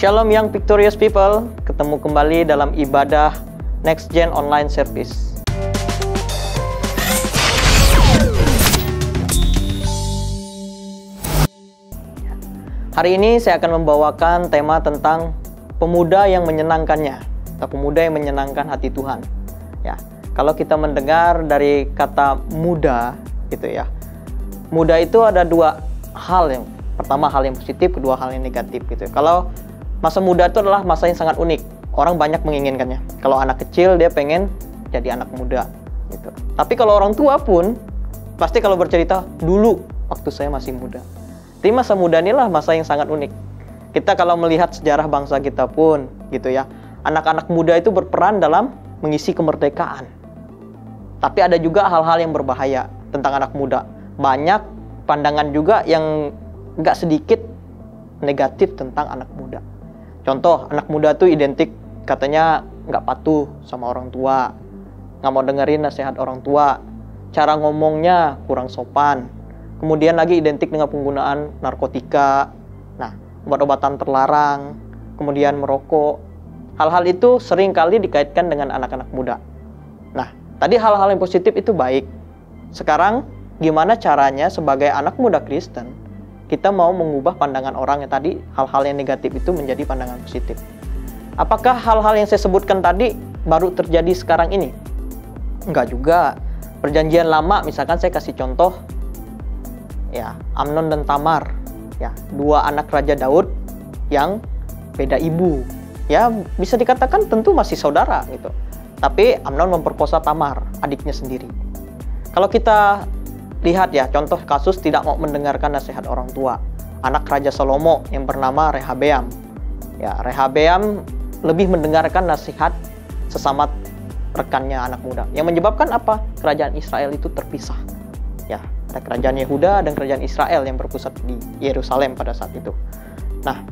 Shalom Young Victorious People, ketemu kembali dalam ibadah Next Gen Online Service. Hari ini saya akan membawakan tema tentang pemuda yang menyenangkannya, atau pemuda yang menyenangkan hati Tuhan. Ya, kalau kita mendengar dari kata muda, gitu ya, muda itu ada dua hal yang pertama hal yang positif, kedua hal yang negatif, gitu. Kalau masa muda itu adalah masa yang sangat unik. Orang banyak menginginkannya. Kalau anak kecil dia pengen jadi anak muda gitu. Tapi kalau orang tua pun pasti kalau bercerita dulu waktu saya masih muda. Tapi masa muda inilah masa yang sangat unik. Kita kalau melihat sejarah bangsa kita pun gitu ya. Anak-anak muda itu berperan dalam mengisi kemerdekaan. Tapi ada juga hal-hal yang berbahaya tentang anak muda. Banyak pandangan juga yang nggak sedikit negatif tentang anak muda. Contoh, anak muda tuh identik katanya nggak patuh sama orang tua, nggak mau dengerin nasihat orang tua, cara ngomongnya kurang sopan, kemudian lagi identik dengan penggunaan narkotika, nah obat-obatan terlarang, kemudian merokok. Hal-hal itu sering kali dikaitkan dengan anak-anak muda. Nah, tadi hal-hal yang positif itu baik. Sekarang, gimana caranya sebagai anak muda Kristen kita mau mengubah pandangan orang yang tadi hal-hal yang negatif itu menjadi pandangan positif? Apakah hal-hal yang saya sebutkan tadi baru terjadi sekarang ini? Enggak juga. Perjanjian lama misalkan saya kasih contoh ya, Amnon dan Tamar, ya, dua anak Raja Daud yang beda ibu. Ya, bisa dikatakan tentu masih saudara gitu. Tapi Amnon memperkosa Tamar, adiknya sendiri. Kalau kita lihat ya, contoh kasus tidak mau mendengarkan nasihat orang tua. Anak Raja Salomo yang bernama Rehabeam. Ya, Rehabeam lebih mendengarkan nasihat sesama rekannya anak muda. Yang menyebabkan apa? Kerajaan Israel itu terpisah. Ya, ada kerajaan Yehuda dan kerajaan Israel yang berpusat di Yerusalem pada saat itu. Nah,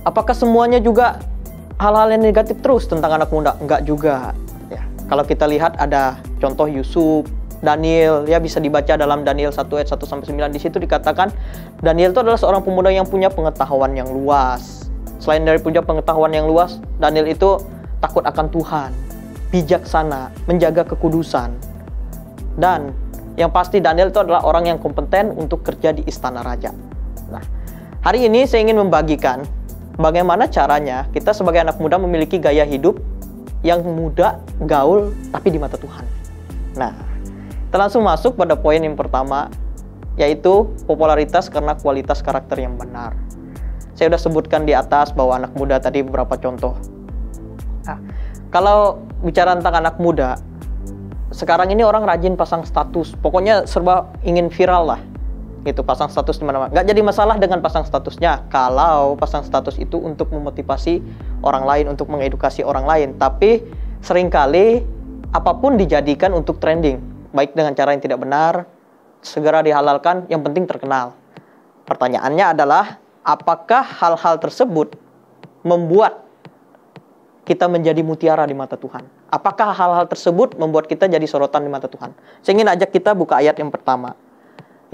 apakah semuanya juga hal-hal yang negatif terus tentang anak muda? Enggak juga. Ya, kalau kita lihat ada contoh Yusuf, Daniel, ya bisa dibaca dalam Daniel 1 ayat 1-9. Di situ dikatakan Daniel itu adalah seorang pemuda yang punya pengetahuan yang luas. Selain dari punya pengetahuan yang luas, Daniel itu takut akan Tuhan, bijaksana, menjaga kekudusan. Dan yang pasti Daniel itu adalah orang yang kompeten untuk kerja di istana raja. Nah, hari ini saya ingin membagikan bagaimana caranya kita sebagai anak muda memiliki gaya hidup yang muda, gaul, tapi di mata Tuhan. Nah, kita langsung masuk pada poin yang pertama, yaitu popularitas karena kualitas karakter yang benar. Saya sudah sebutkan di atas bahwa anak muda tadi beberapa contoh. Nah, kalau bicara tentang anak muda, sekarang ini orang rajin pasang status. Pokoknya serba ingin viral lah. Gitu, pasang status di mana-mana. Nggak jadi masalah dengan pasang statusnya kalau pasang status itu untuk memotivasi orang lain, untuk mengedukasi orang lain. Tapi seringkali apapun dijadikan untuk trending, baik dengan cara yang tidak benar, segera dihalalkan, yang penting terkenal. Pertanyaannya adalah, apakah hal-hal tersebut membuat kita menjadi mutiara di mata Tuhan? Apakah hal-hal tersebut membuat kita jadi sorotan di mata Tuhan? Saya ingin ajak kita buka ayat yang pertama.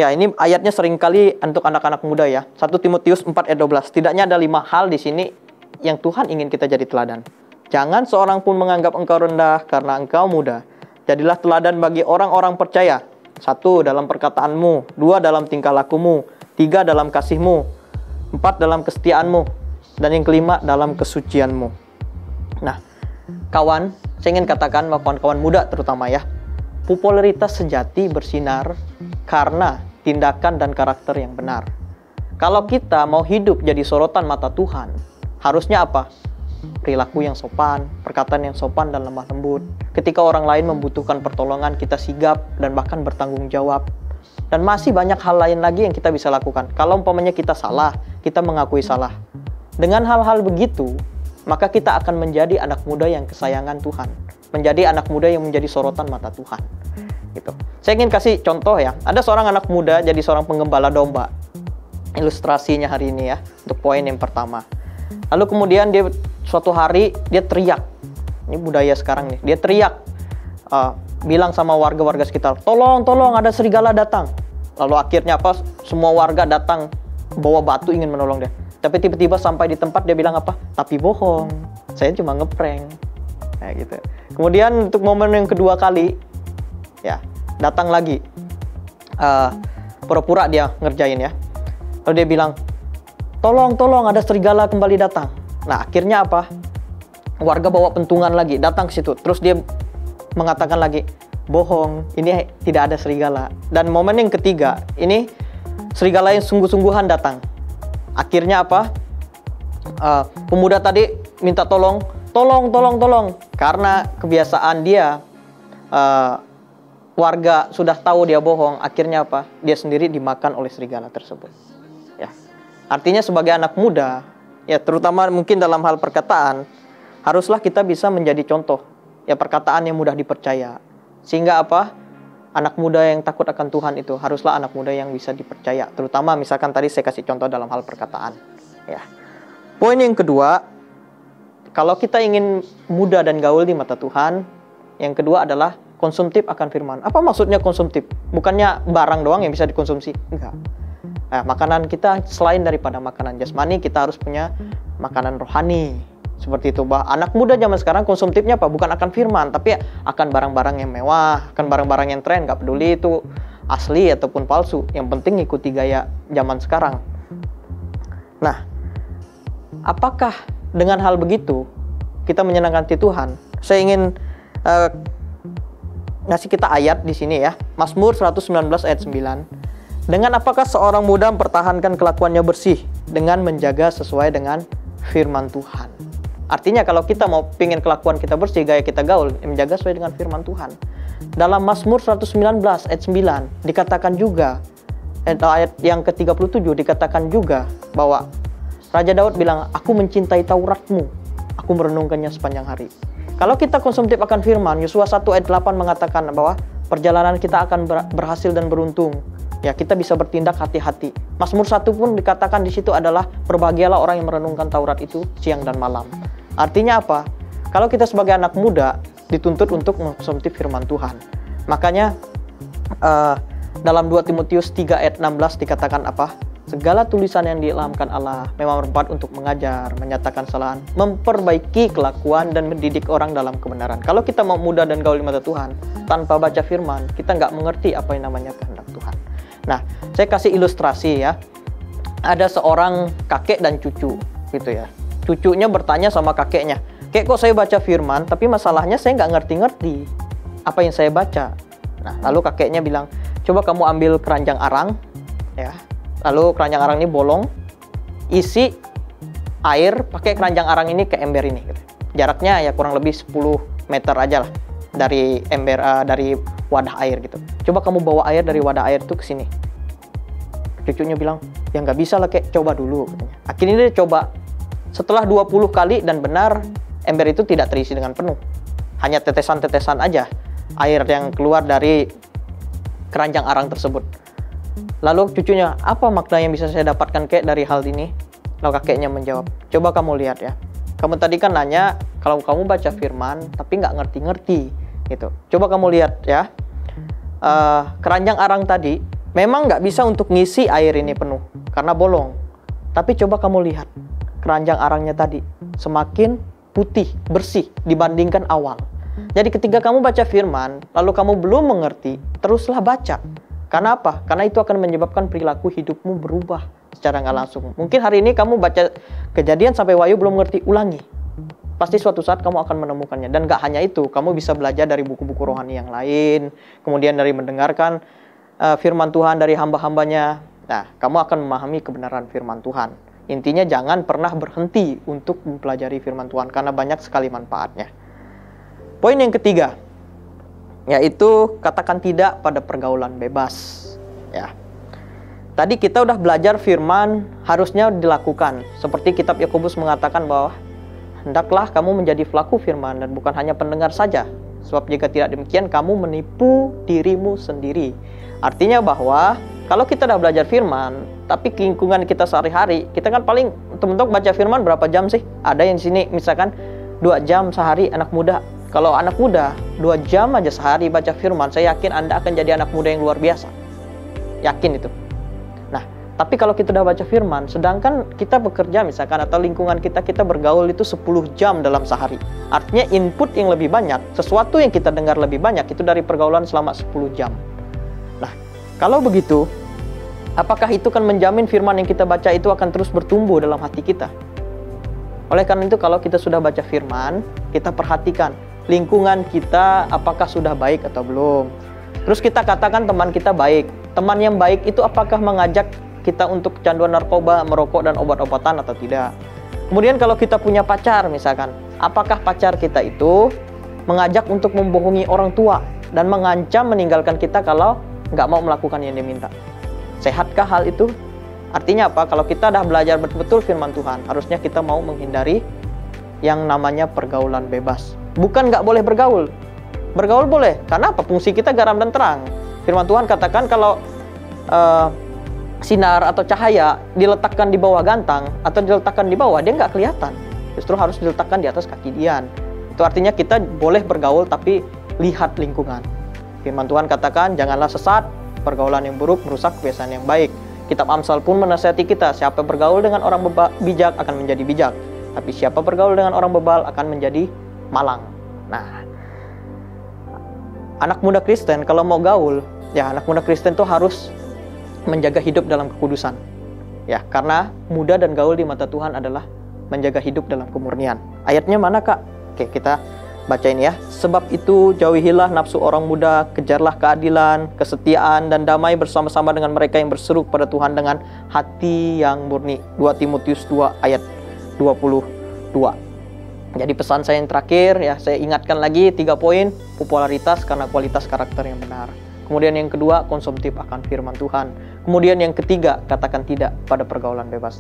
Ya, ini ayatnya seringkali untuk anak-anak muda ya. 1 Timotius 4 ayat 12. Setidaknya ada 5 hal di sini yang Tuhan ingin kita jadi teladan. Jangan seorang pun menganggap engkau rendah karena engkau muda. Jadilah teladan bagi orang-orang percaya. 1, dalam perkataanmu. 2, dalam tingkah lakumu. 3, dalam kasihmu. 4, dalam kesetiaanmu. Dan yang kelima, dalam kesucianmu. Nah, kawan, saya ingin katakan bahwa kawan-kawan muda terutama ya, popularitas sejati bersinar karena tindakan dan karakter yang benar. Kalau kita mau hidup jadi sorotan mata Tuhan, harusnya apa? Perilaku yang sopan, perkataan yang sopan dan lemah lembut. Ketika orang lain membutuhkan pertolongan, kita sigap dan bahkan bertanggung jawab. Dan masih banyak hal lain lagi yang kita bisa lakukan. Kalau umpamanya kita salah, kita mengakui salah. Dengan hal-hal begitu, maka kita akan menjadi anak muda yang kesayangan Tuhan. Menjadi anak muda yang menjadi sorotan mata Tuhan. Gitu. Saya ingin kasih contoh ya. Ada seorang anak muda jadi seorang penggembala domba. Ilustrasinya hari ini ya, untuk poin yang pertama. Lalu kemudian dia suatu hari dia teriak. Ini budaya sekarang nih. Dia teriak, bilang sama warga-warga sekitar, tolong, ada serigala datang. Lalu akhirnya apa? Semua warga datang bawa batu ingin menolong dia. Tapi tiba-tiba sampai di tempat dia bilang apa? Tapi bohong, saya cuma ngeprank. Nah, gitu. Kemudian untuk momen yang kedua kali, ya datang lagi, pura-pura dia ngerjain ya. Lalu dia bilang, tolong ada serigala kembali datang. Nah akhirnya apa? Warga bawa pentungan lagi, datang ke situ. Terus dia mengatakan lagi, bohong, ini tidak ada serigala. Dan momen yang ketiga, ini serigala yang sungguh-sungguhan datang. Akhirnya apa? Pemuda tadi minta tolong. Karena kebiasaan dia, warga sudah tahu dia bohong. Akhirnya apa? Dia sendiri dimakan oleh serigala tersebut. Ya, artinya sebagai anak muda, ya terutama mungkin dalam hal perkataan, haruslah kita bisa menjadi contoh. Ya perkataan yang mudah dipercaya. Sehingga apa? Anak muda yang takut akan Tuhan itu haruslah anak muda yang bisa dipercaya. Terutama misalkan tadi saya kasih contoh dalam hal perkataan. Ya. Poin yang kedua, kalau kita ingin muda dan gaul di mata Tuhan, yang kedua adalah konsumtif akan firman. Apa maksudnya konsumtif? Bukannya barang doang yang bisa dikonsumsi? Enggak. Nah, makanan kita selain daripada makanan jasmani, kita harus punya makanan rohani. Seperti itu, anak muda zaman sekarang konsumtifnya apa? Bukan akan firman, tapi akan barang-barang yang mewah, akan barang-barang yang tren, gak peduli itu asli ataupun palsu. Yang penting ikuti gaya zaman sekarang. Nah, apakah dengan hal begitu kita menyenangkan hati Tuhan? Saya ingin ngasih kita ayat di sini ya. Mazmur 119 ayat 9. Dengan apakah seorang muda mempertahankan kelakuannya bersih? Dengan menjaga sesuai dengan firman Tuhan. Artinya kalau kita mau pingin kelakuan kita bersih, gaya kita gaul, menjaga sesuai dengan firman Tuhan. Dalam Mazmur 119 ayat 9 dikatakan juga, ayat yang ke-37 dikatakan juga bahwa Raja Daud bilang, aku mencintai Tauratmu, aku merenungkannya sepanjang hari. Kalau kita konsumtif akan firman, Yosua 1 ayat 8 mengatakan bahwa perjalanan kita akan berhasil dan beruntung. Ya, kita bisa bertindak hati-hati. Mazmur 1 pun dikatakan di situ adalah berbahagialah orang yang merenungkan Taurat itu siang dan malam. Artinya apa? Kalau kita sebagai anak muda dituntut untuk mengkonsumtif firman Tuhan. Makanya dalam 2 Timotius 3 ayat 16 dikatakan apa? Segala tulisan yang diilhamkan Allah memang bermanfaat untuk mengajar, menyatakan kesalahan, memperbaiki kelakuan dan mendidik orang dalam kebenaran. Kalau kita mau muda dan gaul di mata Tuhan, tanpa baca firman, kita nggak mengerti apa yang namanya kehendak Tuhan. Nah, saya kasih ilustrasi ya. Ada seorang kakek dan cucu, gitu ya. Cucunya bertanya sama kakeknya, kek kok saya baca firman, tapi masalahnya saya nggak ngerti-ngerti apa yang saya baca. Nah, lalu kakeknya bilang, coba kamu ambil keranjang arang, ya. Lalu keranjang arang ini bolong, isi air, pakai keranjang arang ini ke ember ini. Gitu. Jaraknya ya kurang lebih 10 meter aja lah dari ember, dari wadah air gitu. Coba kamu bawa air dari wadah air itu ke sini. Cucunya bilang, ya nggak bisa lah kek, coba dulu. Akhirnya dia coba. Setelah 20 kali dan benar, ember itu tidak terisi dengan penuh. Hanya tetesan-tetesan aja air yang keluar dari keranjang arang tersebut. Lalu cucunya, apa makna yang bisa saya dapatkan kek dari hal ini? Lalu kakeknya menjawab, coba kamu lihat ya. Kamu tadi kan nanya, kalau kamu baca firman, tapi nggak ngerti-ngerti. Gitu. Coba kamu lihat ya. Keranjang arang tadi, memang nggak bisa untuk ngisi air ini penuh, karena bolong. Tapi coba kamu lihat. Keranjang arangnya tadi semakin putih, bersih dibandingkan awal. Jadi ketika kamu baca firman, lalu kamu belum mengerti, teruslah baca. Karena apa? Karena itu akan menyebabkan perilaku hidupmu berubah secara nggak langsung. Mungkin hari ini kamu baca Kejadian sampai Wahyu belum mengerti, ulangi. Pasti suatu saat kamu akan menemukannya. Dan nggak hanya itu, kamu bisa belajar dari buku-buku rohani yang lain, kemudian dari mendengarkan firman Tuhan dari hamba-hambanya. Nah, kamu akan memahami kebenaran firman Tuhan. Intinya jangan pernah berhenti untuk mempelajari firman Tuhan karena banyak sekali manfaatnya. Poin yang ketiga, yaitu katakan tidak pada pergaulan bebas. Ya. Tadi kita udah belajar firman harusnya dilakukan. Seperti kitab Yakobus mengatakan bahwa hendaklah kamu menjadi pelaku firman dan bukan hanya pendengar saja. Sebab jika tidak demikian kamu menipu dirimu sendiri. Artinya bahwa kalau kita udah belajar firman, tapi lingkungan kita sehari-hari, kita kan paling untuk baca firman berapa jam sih? Ada yang di sini misalkan 2 jam sehari anak muda. Kalau anak muda 2 jam aja sehari baca firman, saya yakin Anda akan jadi anak muda yang luar biasa. Yakin itu. Nah, Tapi kalau kita udah baca firman, sedangkan kita bekerja misalkan atau lingkungan kita bergaul itu 10 jam dalam sehari. Artinya input yang lebih banyak, sesuatu yang kita dengar lebih banyak itu dari pergaulan selama 10 jam. Nah, kalau begitu, apakah itu kan menjamin firman yang kita baca itu akan terus bertumbuh dalam hati kita? Oleh karena itu, kalau kita sudah baca firman, kita perhatikan lingkungan kita apakah sudah baik atau belum. Terus kita katakan teman kita baik. Teman yang baik itu apakah mengajak kita untuk kecanduan narkoba, merokok, dan obat-obatan atau tidak. Kemudian kalau kita punya pacar misalkan, apakah pacar kita itu mengajak untuk membohongi orang tua dan mengancam meninggalkan kita kalau nggak mau melakukan yang dia minta. Sehatkah hal itu? Artinya apa? Kalau kita dah belajar betul-betul firman Tuhan, harusnya kita mau menghindari yang namanya pergaulan bebas. Bukan nggak boleh bergaul. Bergaul boleh. Karena apa? Fungsi kita garam dan terang. Firman Tuhan katakan kalau sinar atau cahaya diletakkan di bawah gantang atau diletakkan di bawah, dia nggak kelihatan. Justru harus diletakkan di atas kaki Dian. Itu artinya kita boleh bergaul tapi lihat lingkungan. Firman Tuhan katakan janganlah sesat, pergaulan yang buruk merusak kebiasaan yang baik. Kitab Amsal pun menasihati kita, siapa bergaul dengan orang bijak akan menjadi bijak, tapi siapa bergaul dengan orang bebal akan menjadi malang. Nah, anak muda Kristen kalau mau gaul, ya anak muda Kristen tuh harus menjaga hidup dalam kekudusan. Ya, karena muda dan gaul di mata Tuhan adalah menjaga hidup dalam kemurnian. Ayatnya mana, Kak? Oke, kita bacain ya. Sebab itu jauhilah nafsu orang muda, kejarlah keadilan, kesetiaan, dan damai bersama-sama dengan mereka yang berseru pada Tuhan dengan hati yang murni. 2 Timotius 2 ayat 22. Jadi pesan saya yang terakhir, ya saya ingatkan lagi 3 poin. Popularitas karena kualitas karakter yang benar. Kemudian yang kedua, konsumtif akan firman Tuhan. Kemudian yang ketiga, katakan tidak pada pergaulan bebas.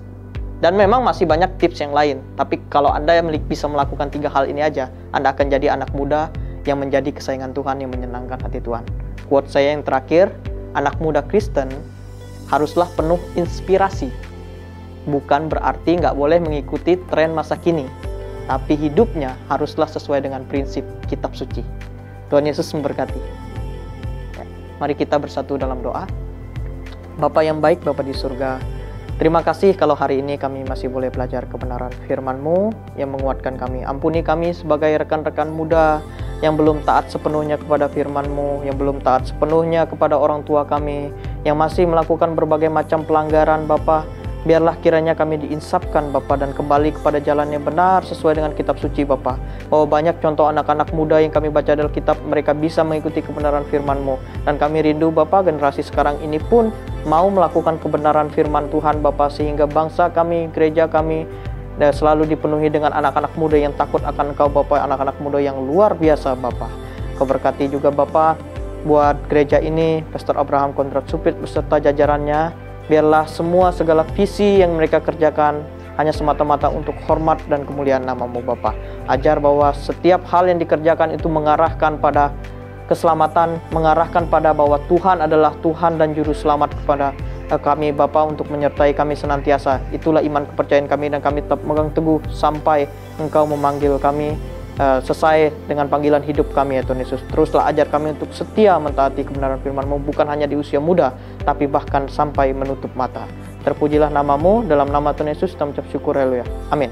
Dan memang masih banyak tips yang lain. Tapi kalau Anda yang bisa melakukan 3 hal ini aja, Anda akan jadi anak muda yang menjadi kesayangan Tuhan, yang menyenangkan hati Tuhan. Quote saya yang terakhir, anak muda Kristen haruslah penuh inspirasi. Bukan berarti nggak boleh mengikuti tren masa kini. Tapi hidupnya haruslah sesuai dengan prinsip kitab suci. Tuhan Yesus memberkati. Mari kita bersatu dalam doa. Bapa yang baik, Bapa di surga, terima kasih kalau hari ini kami masih boleh belajar kebenaran firman-Mu yang menguatkan kami. Ampuni kami sebagai rekan-rekan muda yang belum taat sepenuhnya kepada firman-Mu, yang belum taat sepenuhnya kepada orang tua kami, yang masih melakukan berbagai macam pelanggaran, Bapa. Biarlah kiranya kami diinsapkan, Bapa, dan kembali kepada jalan yang benar sesuai dengan kitab suci, Bapa. Bahwa banyak contoh anak-anak muda yang kami baca dalam kitab, mereka bisa mengikuti kebenaran firman-Mu. Dan kami rindu, Bapa, generasi sekarang ini pun mau melakukan kebenaran firman Tuhan, Bapa, sehingga bangsa kami, gereja kami, selalu dipenuhi dengan anak-anak muda yang takut akan Engkau, Bapa, anak-anak muda yang luar biasa, Bapa. Kau berkati juga, Bapa, buat gereja ini, Pastor Abraham Kondrat Supit beserta jajarannya. Biarlah semua segala visi yang mereka kerjakan hanya semata-mata untuk hormat dan kemuliaan nama-Mu, Bapa. Ajar bahwa setiap hal yang dikerjakan itu mengarahkan pada keselamatan, mengarahkan pada bahwa Tuhan adalah Tuhan dan Juru Selamat kepada kami, Bapa, untuk menyertai kami senantiasa. Itulah iman kepercayaan kami, dan kami tetap megang teguh sampai Engkau memanggil kami selesai dengan panggilan hidup kami, ya Tuhan Yesus. Teruslah ajar kami untuk setia mentaati kebenaran firman-Mu, bukan hanya di usia muda, tapi bahkan sampai menutup mata. Terpujilah nama-Mu, dalam nama Tuhan Yesus kita mengucap syukur, haleluya. Amin.